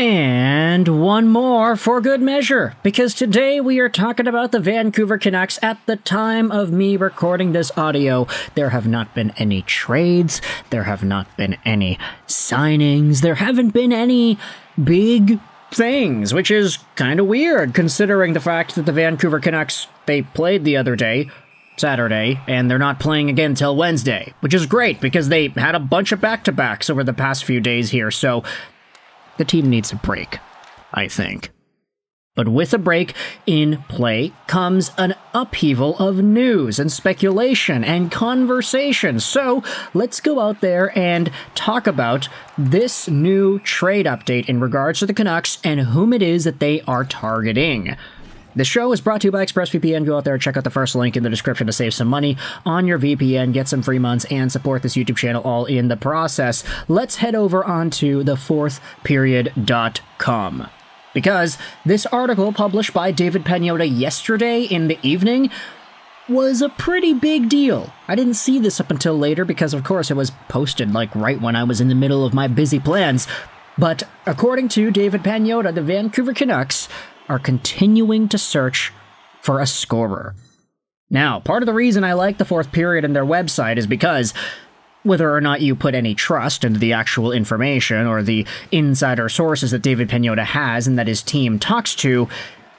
And one more for good measure, because today we are talking about the Vancouver Canucks. At the time of me recording this audio, there have not been any trades, there have not been any signings, there haven't been any big things, which is kind of weird considering the fact that the Vancouver Canucks, they played the other day, Saturday, and they're not playing again till Wednesday, which is great because they had a bunch of back-to-backs over the past few days here, so the team needs a break, I think. But with a break in play comes an upheaval of news and speculation and conversation. So let's go out there and talk about this new trade update in regards to the Canucks and whom it is that they are targeting. The show is brought to you by ExpressVPN. Go out there and check out the first link in the description to save some money on your VPN, get some free months, and support this YouTube channel all in the process. Let's head over onto the fourthperiod.com. Because this article published by David Pagnotta yesterday in the evening was a pretty big deal. I didn't see this up until later because, of course, it was posted like right when I was in the middle of my busy plans. But according to David Pagnotta, the Vancouver Canucks are continuing to search for a scorer. Now, part of the reason I like the fourth period and their website is because whether or not you put any trust into the actual information or the insider sources that David Pagnotta has and that his team talks to,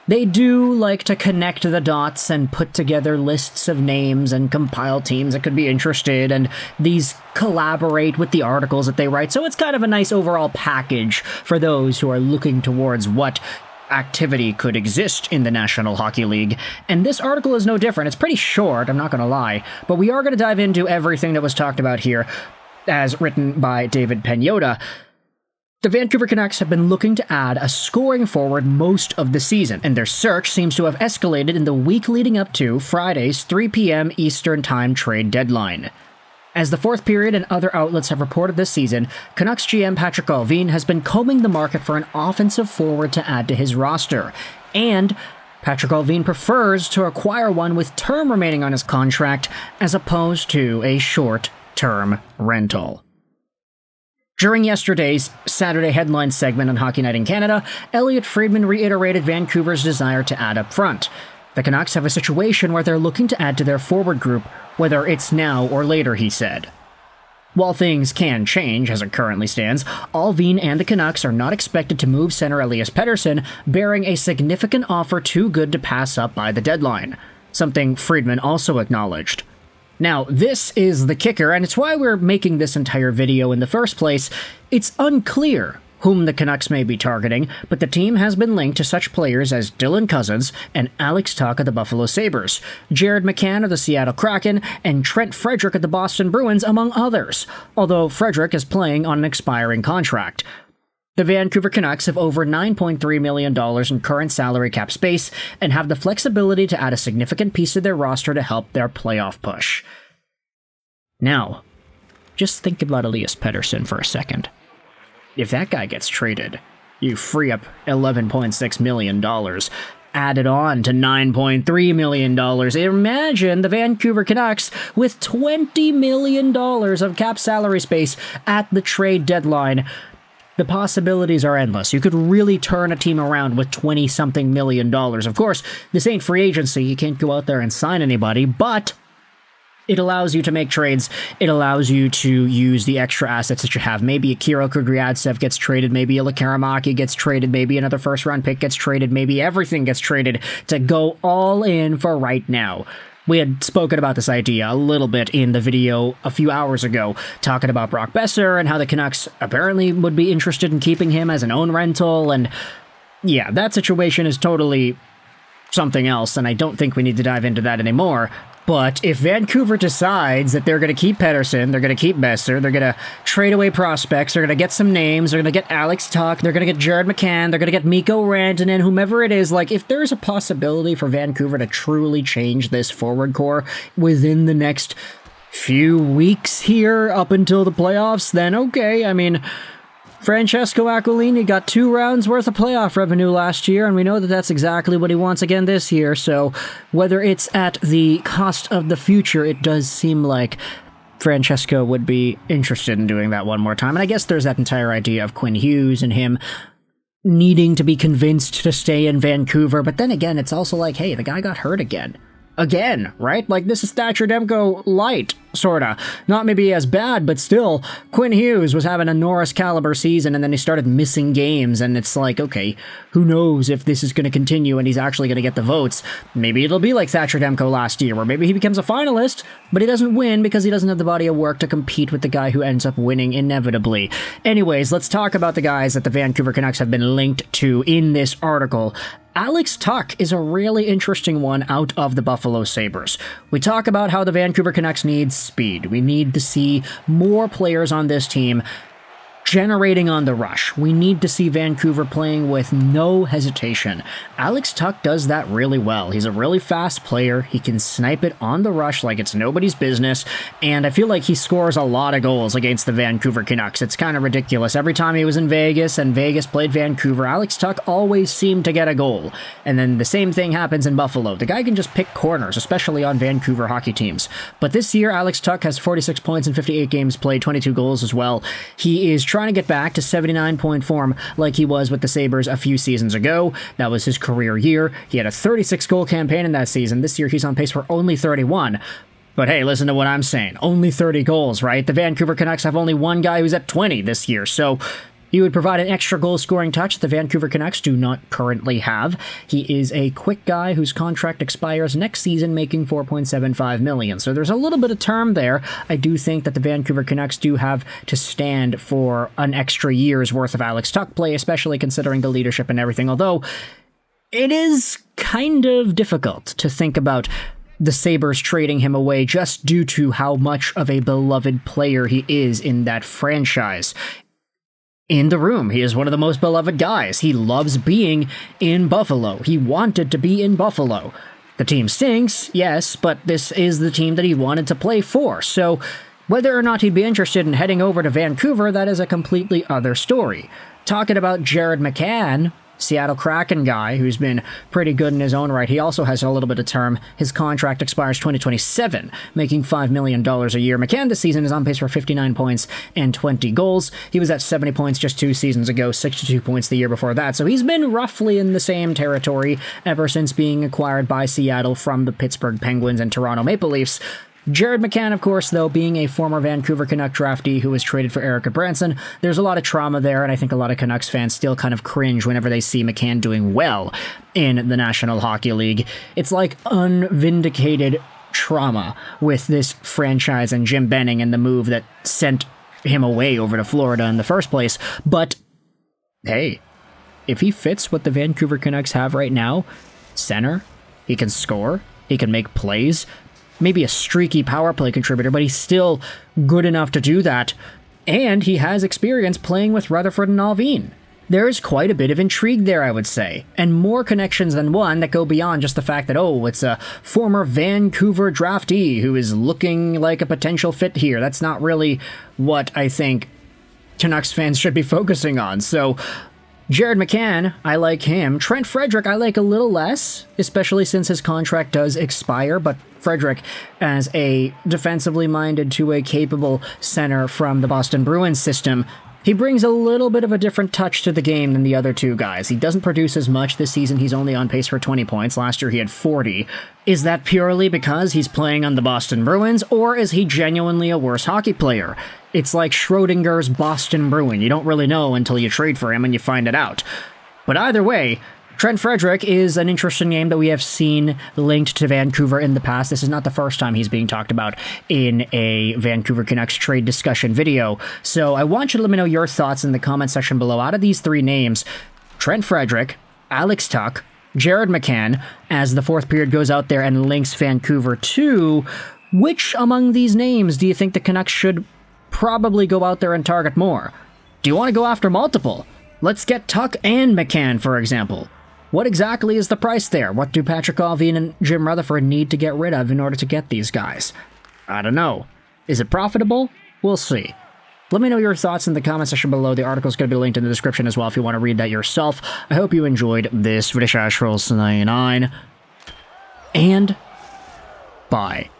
they do like to connect the dots and put together lists of names and compile teams that could be interested, and these collaborate with the articles that they write, so it's kind of a nice overall package for those who are looking towards what activity could exist in the National Hockey League. And this article is no different. It's pretty short, I'm not going to lie, but we are going to dive into everything that was talked about here as written by David Pagnotta. The Vancouver Canucks have been looking to add a scoring forward most of the season, and their search seems to have escalated in the week leading up to Friday's 3 p.m. Eastern Time trade deadline. As the fourth period and other outlets have reported this season, Canucks GM Patrik Allvin has been combing the market for an offensive forward to add to his roster, and Patrik Allvin prefers to acquire one with term remaining on his contract as opposed to a short-term rental. During yesterday's Saturday headline segment on Hockey Night in Canada, Elliotte Friedman reiterated Vancouver's desire to add up front. The Canucks have a situation where they're looking to add to their forward group, whether it's now or later, he said. While things can change as it currently stands, Allvin and the Canucks are not expected to move center Elias Pettersson, bearing a significant offer too good to pass up by the deadline, something Friedman also acknowledged. Now, this is the kicker, and it's why we're making this entire video in the first place. It's unclear whom the Canucks may be targeting, but the team has been linked to such players as Dylan Cozens and Alex Tuch of the Buffalo Sabres, Jared McCann of the Seattle Kraken, and Trent Frederic of the Boston Bruins, among others, although Frederic is playing on an expiring contract. The Vancouver Canucks have over $9.3 million in current salary cap space and have the flexibility to add a significant piece of their roster to help their playoff push. Now, just think about Elias Pettersson for a second. If that guy gets traded, you free up $11.6 million, added on to $9.3 million. Imagine the Vancouver Canucks with $20 million of cap salary space at the trade deadline. The possibilities are endless. You could really turn a team around with $20-something million. Of course, this ain't free agency. You can't go out there and sign anybody, but it allows you to make trades. It allows you to use the extra assets that you have. Maybe a Kirill Kudryavtsev gets traded. Maybe a Lekaramaki gets traded. Maybe another first-round pick gets traded. Maybe everything gets traded to go all in for right now. We had spoken about this idea a little bit in the video a few hours ago, talking about Brock Besser and how the Canucks apparently would be interested in keeping him as an own rental. And yeah, that situation is totally something else, and I don't think we need to dive into that anymore. But if Vancouver decides that they're going to keep Pettersson, they're going to keep Besser, they're going to trade away prospects, they're going to get some names, they're going to get Alex Tuch, they're going to get Jared McCann, they're going to get Mikko Rantanen, whomever it is, like, if there's a possibility for Vancouver to truly change this forward core within the next few weeks here up until the playoffs, then okay, I mean, Francesco Aquilini got 2 rounds worth of playoff revenue last year, and we know that that's exactly what he wants again this year, so whether it's at the cost of the future, it does seem like Francesco would be interested in doing that one more time. And I guess there's that entire idea of Quinn Hughes and him needing to be convinced to stay in Vancouver, but then again, it's also like, hey, the guy got hurt again. Again, right? Like, this is Thatcher Demko light, sorta. Not maybe as bad, but still, Quinn Hughes was having a Norris caliber season, and then he started missing games, and it's like, okay, who knows if this is going to continue and he's actually going to get the votes. Maybe it'll be like Thatcher Demko last year, where maybe he becomes a finalist, but he doesn't win because he doesn't have the body of work to compete with the guy who ends up winning inevitably. Anyways, let's talk about the guys that the Vancouver Canucks have been linked to in this article. Alex Tuch is a really interesting one out of the Buffalo Sabres. We talk about how the Vancouver Canucks need speed. We need to see more players on this team generating on the rush. We need to see Vancouver playing with no hesitation. Alex Tuch does that really well. He's a really fast player. He can snipe it on the rush like it's nobody's business, and I feel like he scores a lot of goals against the Vancouver Canucks. It's kind of ridiculous. Every time he was in Vegas and Vegas played Vancouver, Alex Tuch always seemed to get a goal. And then the same thing happens in Buffalo. The guy can just pick corners, especially on Vancouver hockey teams. But this year, Alex Tuch has 46 points in 58 games played, 22 goals as well. He is trying to get back to 79-point form like he was with the Sabres a few seasons ago. That was his career year. He had a 36-goal campaign in that season. This year he's on pace for only 31. But hey, listen to what I'm saying. Only 30 goals, right? The Vancouver Canucks have only one guy who's at 20 this year, so he would provide an extra goal-scoring touch the Vancouver Canucks do not currently have. He is a quick guy whose contract expires next season, making $4.75 million. So there's a little bit of term there. I do think that the Vancouver Canucks do have to stand for an extra year's worth of Alex Tuch play, especially considering the leadership and everything, although it is kind of difficult to think about the Sabres trading him away just due to how much of a beloved player he is in that franchise. In the room, he is one of the most beloved guys. He loves being in Buffalo. He wanted to be in Buffalo. The team stinks, yes, but this is the team that he wanted to play for. So whether or not he'd be interested in heading over to Vancouver, that is a completely other story. Talking about Jared McCann, Seattle Kraken guy, who's been pretty good in his own right. He also has a little bit of term. His contract expires 2027, making $5 million a year. McCann this season is on pace for 59 points and 20 goals. He was at 70 points just 2 seasons ago, 62 points the year before that. So he's been roughly in the same territory ever since being acquired by Seattle from the Pittsburgh Penguins and Toronto Maple Leafs. Jared McCann, of course, though, being a former Vancouver Canuck draftee who was traded for Erica Branson, there's a lot of trauma there, and I think a lot of Canucks fans still kind of cringe whenever they see McCann doing well in the National Hockey League. It's like unvindicated trauma with this franchise and Jim Benning and the move that sent him away over to Florida in the first place. But, hey, if he fits what the Vancouver Canucks have right now, center, he can score, he can make plays, maybe a streaky power play contributor, but he's still good enough to do that. And he has experience playing with Rutherford and Alvin. There is quite a bit of intrigue there, I would say, and more connections than one that go beyond just the fact that, oh, it's a former Vancouver draftee who is looking like a potential fit here. That's not really what I think Canucks fans should be focusing on. So Jared McCann, I like him. Trent Frederic, I like a little less, especially since his contract does expire, but Frederic, as a defensively minded two-way capable center from the Boston Bruins system, he brings a little bit of a different touch to the game than the other two guys. He doesn't produce as much this season. He's only on pace for 20 points. Last year he had 40. Is that purely because he's playing on the Boston Bruins, or is he genuinely a worse hockey player? It's like Schrodinger's Boston Bruin. You don't really know until you trade for him and you find it out. But either way, Trent Frederic is an interesting name that we have seen linked to Vancouver in the past. This is not the first time he's being talked about in a Vancouver Canucks trade discussion video. So I want you to let me know your thoughts in the comment section below. Out of these three names, Trent Frederic, Alex Tuch, Jared McCann, as the fourth period goes out there and links Vancouver to, which among these names do you think the Canucks should probably go out there and target more? Do you want to go after multiple? Let's get Tuch and McCann, for example. What exactly is the price there? What do Patrick Allvin and Jim Rutherford need to get rid of in order to get these guys? I don't know. Is it profitable? We'll see. Let me know your thoughts in the comment section below. The article is going to be linked in the description as well if you want to read that yourself. I hope you enjoyed this video. And bye.